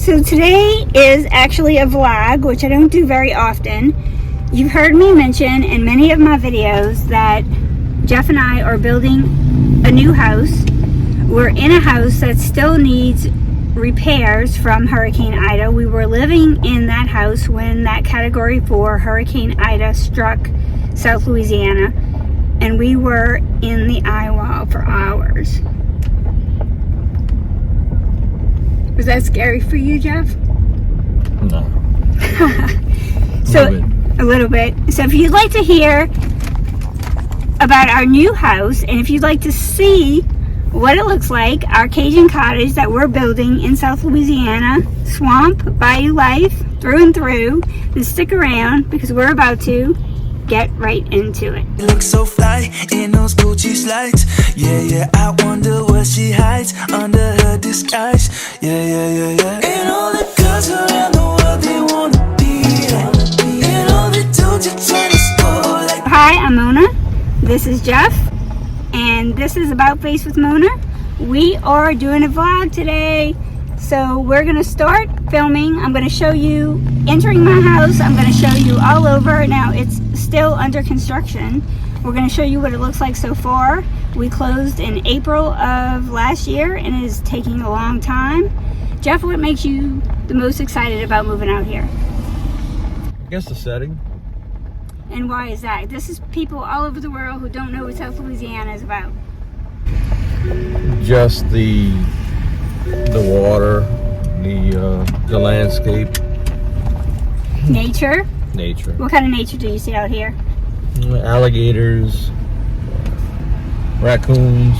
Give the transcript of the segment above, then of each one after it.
So today is actually a vlog, which I don't do very often. You've heard me mention in many of my videos that Jeff and I are building a new house. We're in a house that still needs repairs from Hurricane Ida. We were living in that house when that Category 4 Hurricane Ida struck South Louisiana, and we were in the eye wall for hours. Was that scary for you, Jeff? No. A little bit. So if you'd like to hear about our new house, and if you'd like to see what it looks like, our Cajun Cottage that we're building in South Louisiana, swamp, bayou life, through and through, then stick around because we're about to get right into it. You look so fly in those Gucci slides. Yeah, I wonder what she hides under her disguise. Yeah. And all the girls around the world, they wanna be like. And all the dudes are trying to score like. Hi, I'm Mona. This is Jeff. And this is About Face with Mona. We are doing a vlog today. So we're gonna start filming. I'm gonna show you entering my house. I'm gonna show you all over. Now it's still under construction. We're gonna show you what it looks like so far. We closed in April of last year and it is taking a long time. Jeff, what makes you the most excited about moving out here? I guess the setting. And why is that? This is people all over the world who don't know what South Louisiana is about. Just the water, the landscape. Nature? Nature. What kind of nature do you see out here? Alligators, raccoons,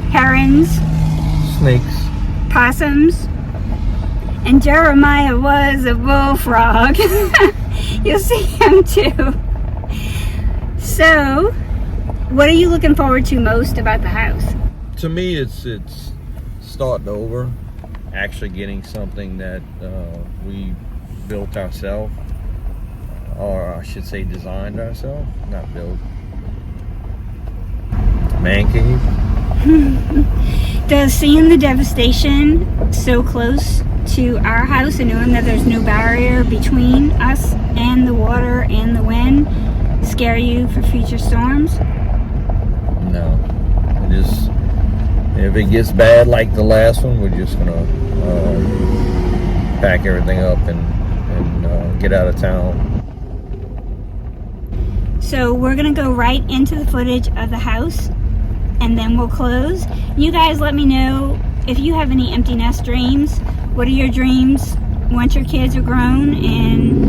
Herons, snakes. possums, and Jeremiah was a bullfrog. You'll see him too. So, what are you looking forward to most about the house? To me, it's starting over, actually getting something that we built ourselves, or I should say designed ourselves, not built. Man cave. Does seeing the devastation so close to our house and knowing that there's no barrier between us and the water and the wind scare you for future storms? No. If it gets bad like the last one, we're just gonna pack everything up and get out of town. So we're gonna go right into the footage of the house and then we'll close. You guys let me know if you have any empty nest dreams. What are your dreams once your kids are grown and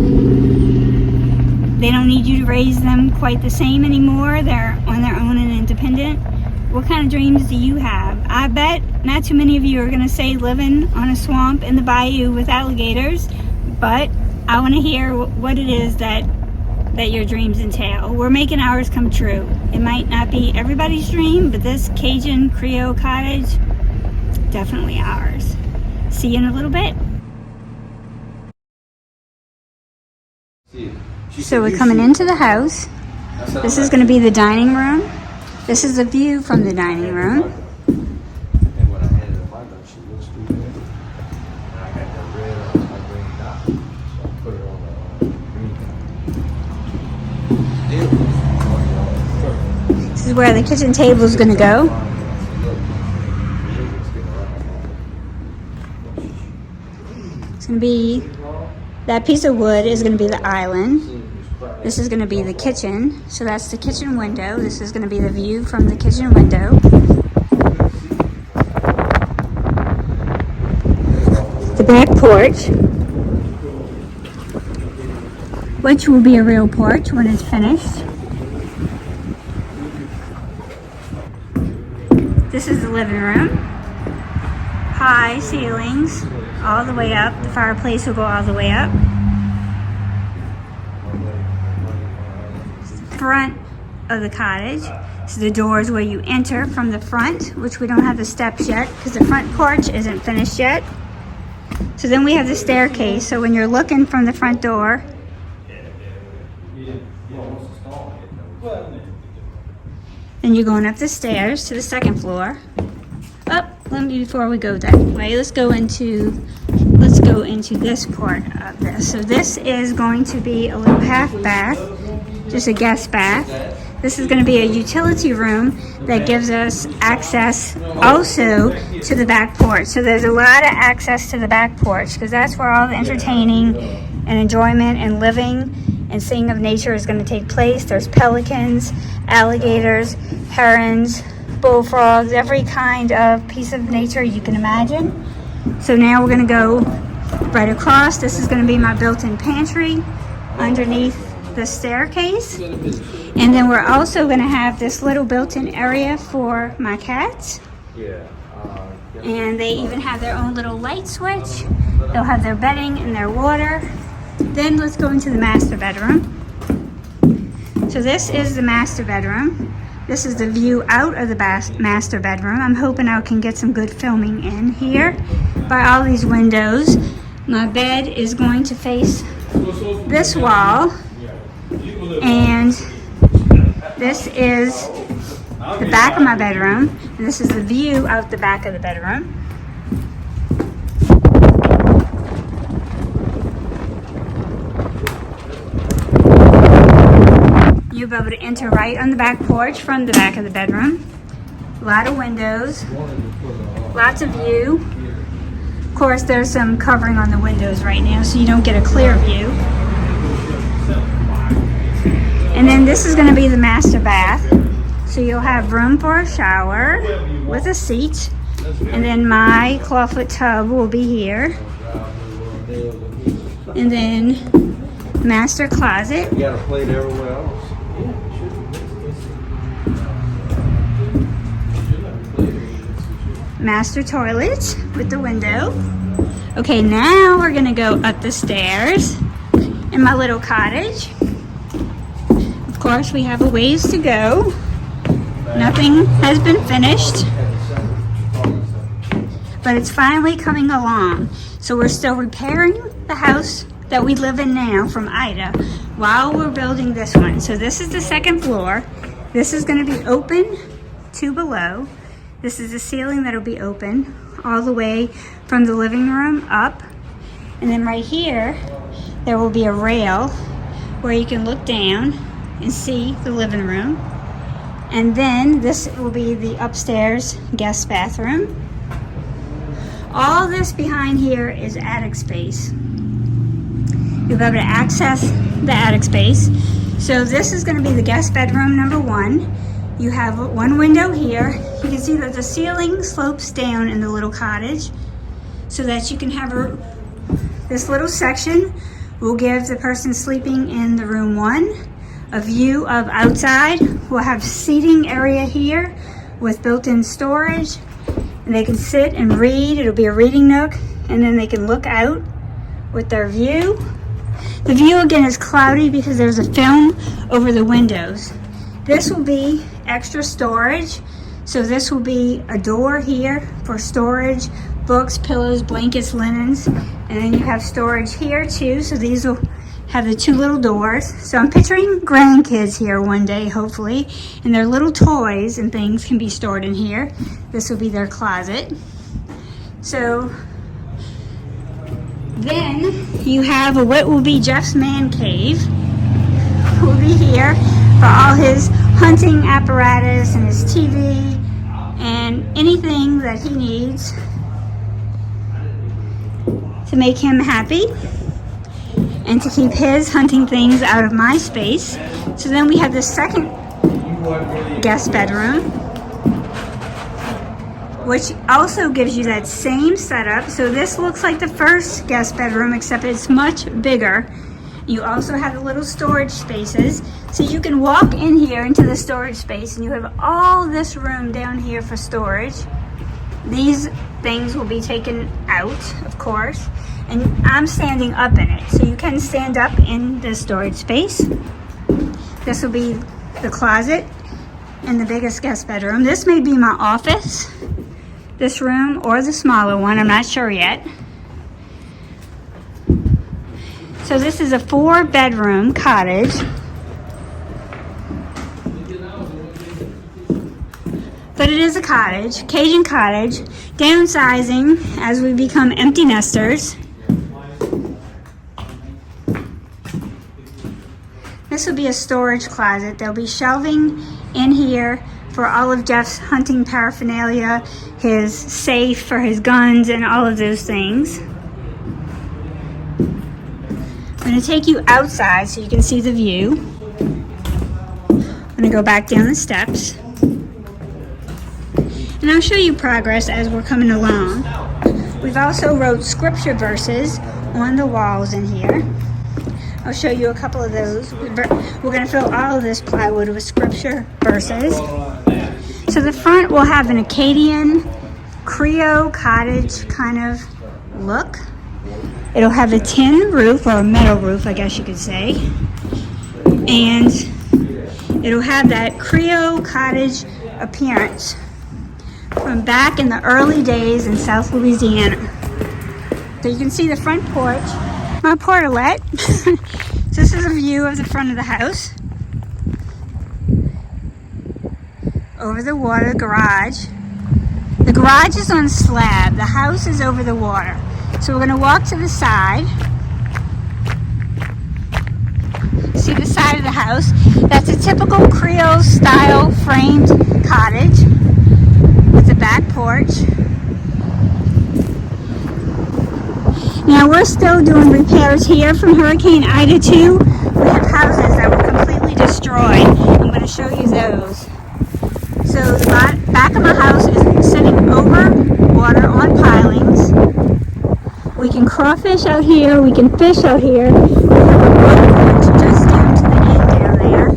they don't need you to raise them quite the same anymore? They're on their own and independent. What kind of dreams do you have? I bet not too many of you are gonna say living on a swamp in the bayou with alligators, but I wanna hear what it is that your dreams entail. We're making ours come true. It might not be everybody's dream, but this Cajun Creole cottage, definitely ours. See you in a little bit. So we're coming into the house. This is going to be the dining room. This is the view from the dining room. This is where the kitchen table is going to go. It's going to be, that piece of wood is going to be the island. This is going to be the kitchen. So that's the kitchen window. This is going to be the view from the kitchen window. The back porch, which will be a real porch when it's finished. This is the living room. High ceilings all the way up. The fireplace will go all the way up. Front of the cottage. So the door is where you enter from the front, which we don't have the steps yet because the front porch isn't finished yet. So then we have the staircase. So when you're looking from the front door, then you're going up the stairs to the second floor. Oh, let me, before we go that way, let's go go into this part of this. So this is going to be a little half bath, just a guest bath. This is going to be a utility room that gives us access also to the back porch. So there's a lot of access to the back porch because that's where all the entertaining and enjoyment and living and seeing of nature is going to take place. There's pelicans, alligators, herons, bullfrogs, every kind of piece of nature you can imagine. So now we're going to go right across. This is going to be my built-in pantry underneath the staircase. And then we're also going to have this little built-in area for my cats. And they even have their own little light switch. They'll have their bedding and their water. Then let's go into the master bedroom. So this is the master bedroom. This is the view out of the master bedroom. I'm hoping I can get some good filming in here by all these windows. My bed is going to face this wall. And this is the back of my bedroom. And this is the view out the back of the bedroom. You'll be able to enter right on the back porch from the back of the bedroom. A lot of windows, lots of view. Of course, there's some covering on the windows right now, so you don't get a clear view. And then this is going to be the master bath. So you'll have room for a shower with a seat. And then my clawfoot tub will be here. And then master closet. You got a plate everywhere else. Master toilet with the window. Okay, now we're gonna go up the stairs in my little cottage. Of course, we have a ways to go. Nothing has been finished, but it's finally coming along. So we're still repairing the house that we live in now from Ida while we're building this one. So this is the second floor. This is gonna be open to below. This is the ceiling that'll be open all the way from the living room up. And then right here, there will be a rail where you can look down and see the living room. And then this will be the upstairs guest bathroom. All this behind here is attic space. You'll be able to access the attic space. So this is gonna be the guest bedroom number 1. You have one window here. You can see that the ceiling slopes down in the little cottage so that you can have this little section will give the person sleeping in the room 1 a view of outside. We'll have seating area here with built-in storage, and they can sit and read. It'll be a reading nook, and then they can look out with their view. The view again is cloudy because there's a film over the windows. This will be extra storage. So this will be a door here for storage, books, pillows, blankets, linens. And then you have storage here too. So these will have the 2 little doors. So I'm picturing grandkids here one day, hopefully. And their little toys and things can be stored in here. This will be their closet. So then you have what will be Jeff's man cave. Will be here for all his hunting apparatus and his TV and anything that he needs to make him happy and to keep his hunting things out of my space. So then we have the second guest bedroom, which also gives you that same setup. So this looks like the first guest bedroom, except it's much bigger. You also have the little storage spaces. So you can walk in here into the storage space and you have all this room down here for storage. These things will be taken out, of course, and I'm standing up in it. So you can stand up in the storage space. This will be the closet and the biggest guest bedroom. This may be my office, this room, or the smaller one. I'm not sure yet. So this is a 4-bedroom cottage. But it is a cottage, Cajun Cottage, downsizing as we become empty nesters. This will be a storage closet. There'll be shelving in here for all of Jeff's hunting paraphernalia, his safe for his guns, and all of those things. I'm going to take you outside so you can see the view. I'm going to go back down the steps. And I'll show you progress as we're coming along. We've also wrote scripture verses on the walls in here. I'll show you a couple of those. We're going to fill all of this plywood with scripture verses. So the front will have an Acadian Creole cottage kind of look. It'll have a tin roof, or a metal roof, I guess you could say. And it'll have that Creole cottage appearance from back in the early days in South Louisiana. So you can see the front porch, my portalette. This is a view of the front of the house. Over the water, garage. The garage is on slab. The house is over the water. So we're going to walk to the side. See the side of the house. That's a typical Creole style framed cottage with a back porch. Now we're still doing repairs here from Hurricane Ida 2. We have houses that were completely destroyed. I'm going to show you those. So the back of my house is sitting over water on pilings. We can crawfish out here, we can fish out here. We have a boat just down to the end down there.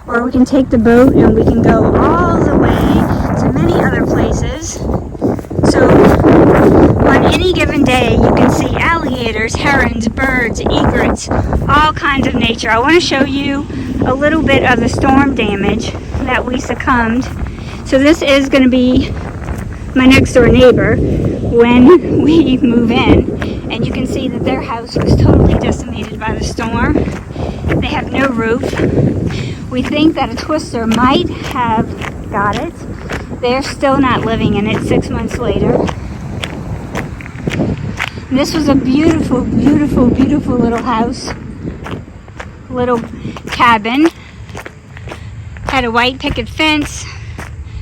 Or we can take the boat and we can go all the way to many other places. So on any given day you can see alligators, herons, birds, egrets, all kinds of nature. I want to show you a little bit of the storm damage that we succumbed. So this is going to be my next door neighbor when we move in, and you can see that their house was totally decimated by the storm. They have no roof. We think that a twister might have got it. They're still not living in it 6 months later. And this was a beautiful, beautiful, beautiful little house, little cabin. Had a white picket fence.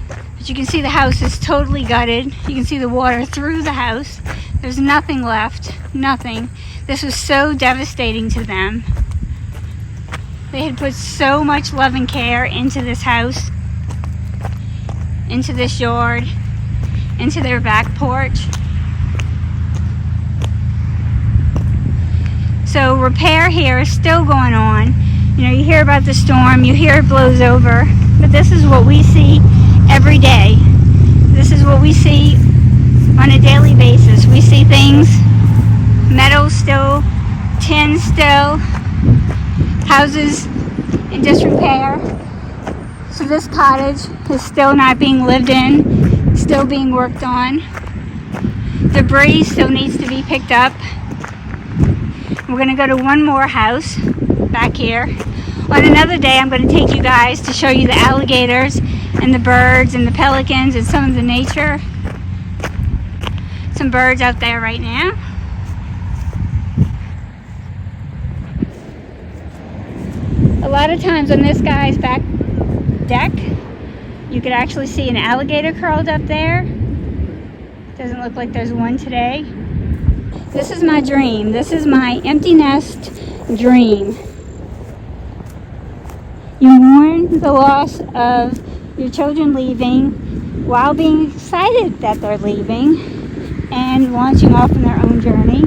But you can see the house is totally gutted. You can see the water through the house. There's nothing left, nothing. This was so devastating to them. They had put so much love and care into this house, into this yard, into their back porch. So repair here is still going on. You know, you hear about the storm, you hear it blows over, but this is what we see every day. This is what we see on a daily basis. We see things, metal still, tin still, houses in disrepair. So this cottage is still not being lived in, still being worked on. Debris still needs to be picked up. We're going to go to one more house back here. On another day, I'm going to take you guys to show you the alligators and the birds and the pelicans and some of the nature. Some birds out there right now. A lot of times on this guy's back deck, you could actually see an alligator curled up there. Doesn't look like there's one today. This is my dream. This is my empty nest dream. You mourn the loss of your children leaving while being excited that they're leaving and launching off on their own journey.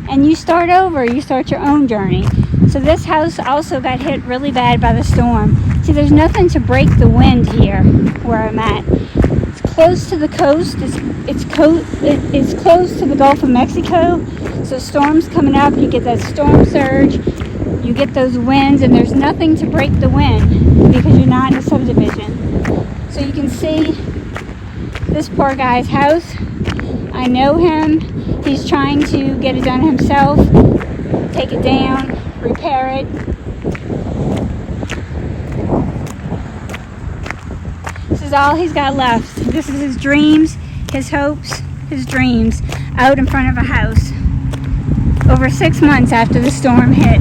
And you start over, you start your own journey. So this house also got hit really bad by the storm. See, there's nothing to break the wind here where I'm at. It's close to the coast, it's close to the Gulf of Mexico. So storms coming up, you get that storm surge, you get those winds, and there's nothing to break the wind because you're not in a subdivision. So you can see this poor guy's house. I know him. He's trying to get it done himself, take it down, repair it. This is all he's got left. This is his dreams, his hopes, his dreams out in front of a house over 6 months after the storm hit.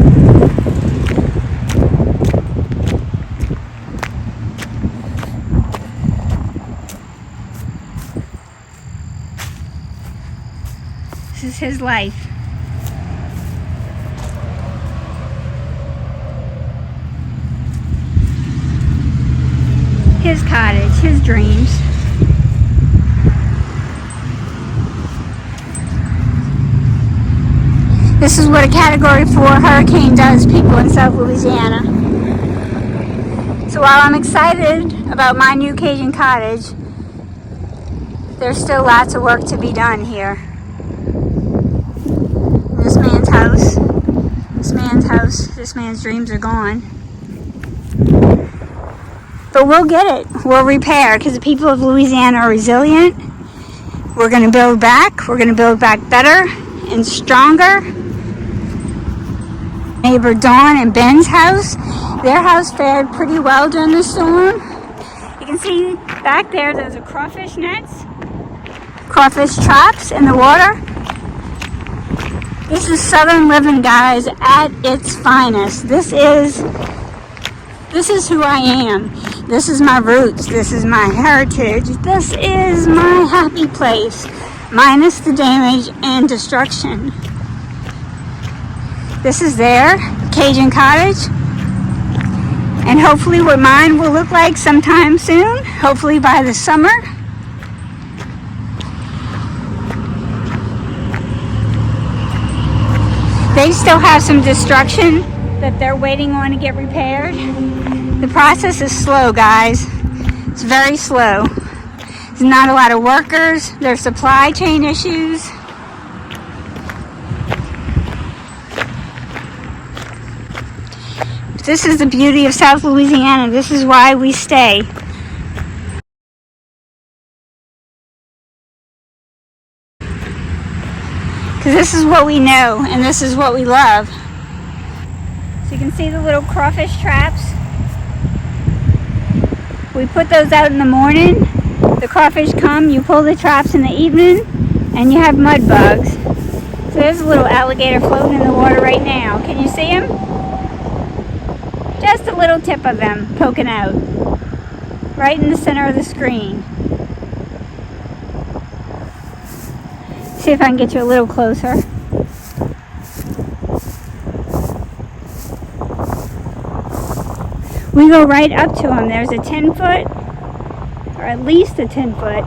is his life. His cottage, his dreams. This is what a Category 4 hurricane does people in South Louisiana. So while I'm excited about my new Cajun cottage, there's still lots of work to be done here. This man's house, this man's dreams are gone. But we'll get it. We'll repair, because the people of Louisiana are resilient. We're going to build back. We're going to build back better and stronger. Neighbor Dawn and Ben's house, their house fared pretty well during the storm. You can see back there, those are crawfish nets, crawfish traps in the water. This is Southern living, guys, at its finest. This is who I am. This is my roots. This is my heritage. This is my happy place, minus the damage and destruction. This is their Cajun Cottage, and hopefully what mine will look like sometime soon, hopefully by the summer. They still have some destruction that they're waiting on to get repaired. The process is slow, guys. It's very slow. There's not a lot of workers. There's supply chain issues. This is the beauty of South Louisiana. This is why we stay. Because this is what we know and this is what we love. So you can see the little crawfish traps. We put those out in the morning. The crawfish come, you pull the traps in the evening, and you have mud bugs. So there's a little alligator floating in the water right now. Can you see him? Just a little tip of them poking out. Right in the center of the screen. See if I can get you a little closer. We go right up to them. There's a 10-foot, or at least a 10-foot.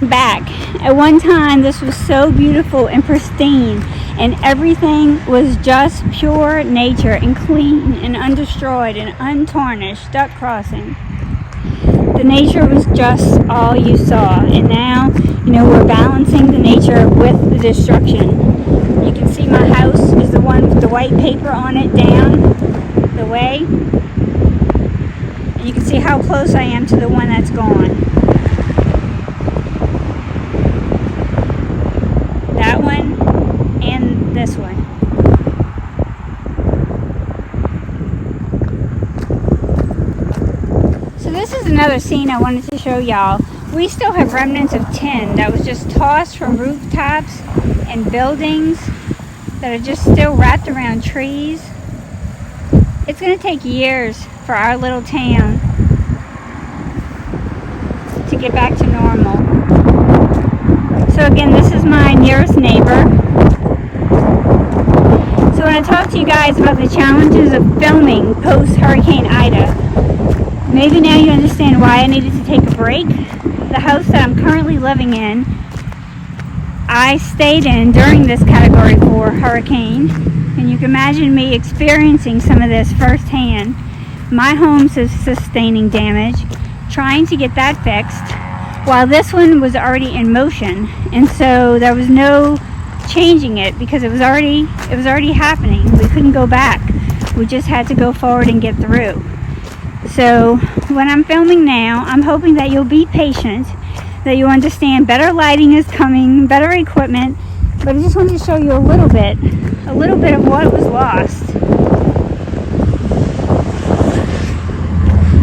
Back. At one time, this was so beautiful and pristine, and everything was just pure nature and clean and undestroyed and untarnished. Duck crossing. The nature was just all you saw, and now, we're balancing the nature with the destruction. You can see my house is the one with the white paper on it down the way, and you can see how close I am to the one that's gone. That one and this one. So this is another scene I wanted to show y'all. We still have remnants of tin that was just tossed from rooftops and buildings that are just still wrapped around trees. It's going to take years for our little town to get back to normal. So again, this is my nearest neighbor. So when I talk to you guys about the challenges of filming post-Hurricane Ida, maybe now you understand why I needed to take a break. The house that I'm currently living in, I stayed in during this Category 4 hurricane, and you can imagine me experiencing some of this firsthand. My home's sustaining damage, trying to get that fixed, while this one was already in motion, and so there was no changing it because it was already happening. We couldn't go back. We just had to go forward and get through. So when I'm filming now, I'm hoping that you'll be patient, that you understand better lighting is coming, better equipment, but I just wanted to show you a little bit of what was lost.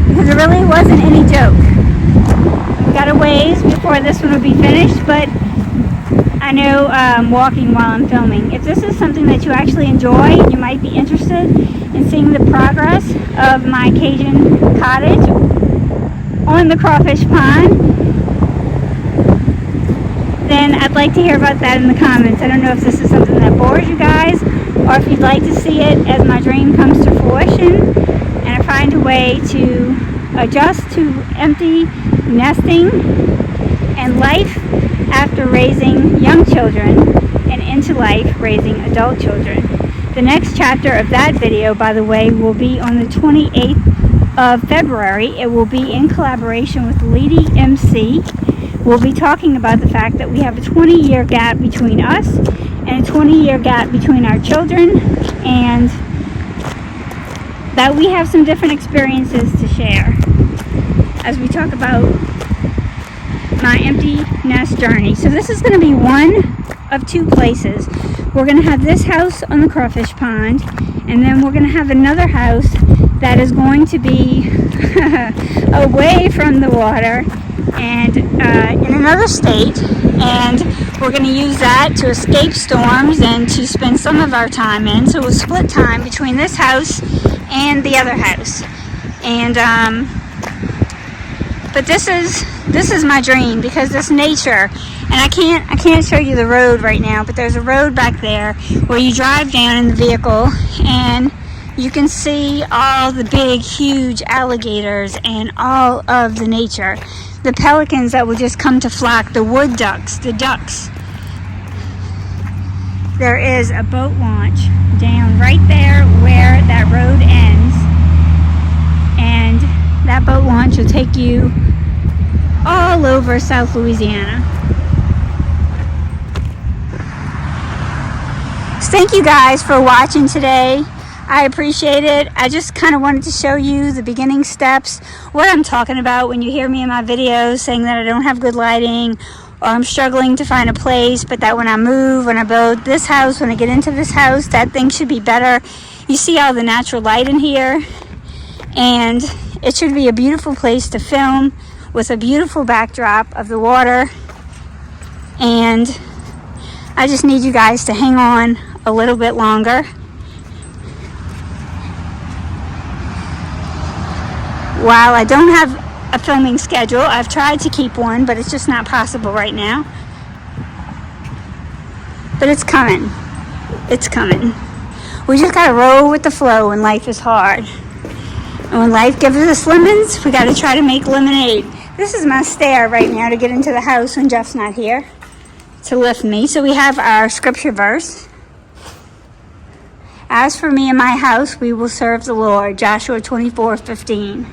Because it really wasn't any joke. We got a ways before this one would be finished, but I know I'm walking while I'm filming. If this is something that you actually enjoy and you might be interested, and seeing the progress of my Cajun cottage on the crawfish pond, then I'd like to hear about that in the comments. I don't know if this is something that bores you guys, or if you'd like to see it as my dream comes to fruition and I find a way to adjust to empty nesting and life after raising young children and into life raising adult children. The next chapter of that video, by the way, will be on the 28th of February. It will be in collaboration with Lady MC. We'll be talking about the fact that we have a 20-year gap between us and a 20-year gap between our children, and that we have some different experiences to share as we talk about my empty nest journey. So this is going to be one of two places. We're going to have this house on the crawfish pond, and then we're going to have another house that is going to be away from the water and in another state, and we're going to use that to escape storms and to spend some of our time in. So we'll split time between this house and the other house. And but this is my dream, because this nature, and I can't show you the road right now, but there's a road back there where you drive down in the vehicle and you can see all the big huge alligators and all of the nature, the pelicans that will just come to flock, the wood ducks, the ducks. There is a boat launch down right there where that road ends, and that boat launch will take you all over South Louisiana. So thank you guys for watching today. I appreciate it. I just kind of wanted to show you the beginning steps, what I'm talking about when you hear me in my videos saying that I don't have good lighting, or I'm struggling to find a place, but that when I move, when I build this house, when I get into this house, that thing should be better. You see all the natural light in here, and it should be a beautiful place to film with a beautiful backdrop of the water. And I just need you guys to hang on a little bit longer. While I don't have a filming schedule, I've tried to keep one, but it's just not possible right now. But it's coming. It's coming. We just gotta roll with the flow when life is hard. And when life gives us lemons, we gotta try to make lemonade. This is my stair right now to get into the house when Jeff's not here to lift me. So we have our scripture verse. As for me and my house, we will serve the Lord. Joshua 24:15.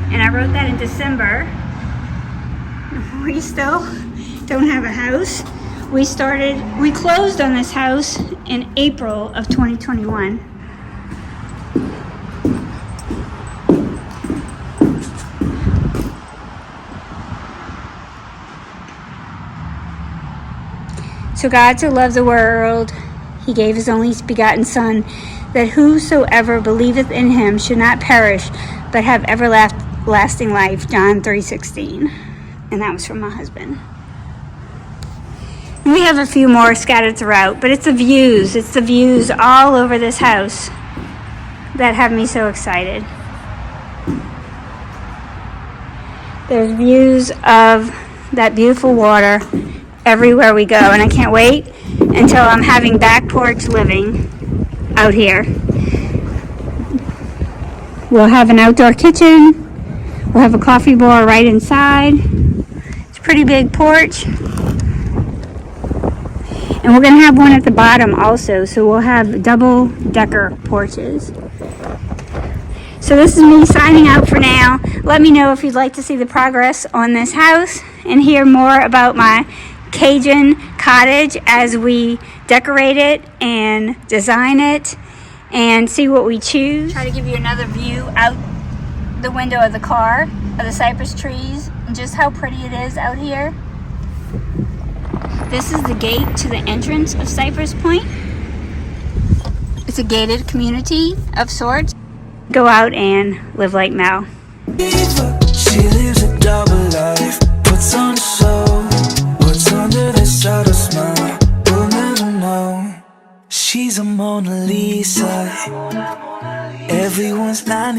And I wrote that in December. We still don't have a house. We closed on this house in April of 2021. So God so loved the world, he gave his only begotten Son, that whosoever believeth in him should not perish, but have everlasting life. John 3:16. And that was from my husband. And we have a few more scattered throughout, but it's the views all over this house that have me so excited. There's views of that beautiful water everywhere we go, and I can't wait until I'm having back porch living out here. We'll have an outdoor kitchen. We'll have a coffee bar right inside. It's a pretty big porch. And we're going to have one at the bottom also, so we'll have double-decker porches. So this is me signing out for now. Let me know if you'd like to see the progress on this house and hear more about my Cajun cottage as we decorate it and design it and see what we choose. Try to give you another view out the window of the car of the cypress trees and just how pretty it is out here. This is the gate to the entrance of Cypress Point. It's a gated community of sorts. Go out and live like Mel. She lives a double life, puts on a show. What's under this shadow smile, we'll never know. She's She's a Mona Lisa. Everyone's lying.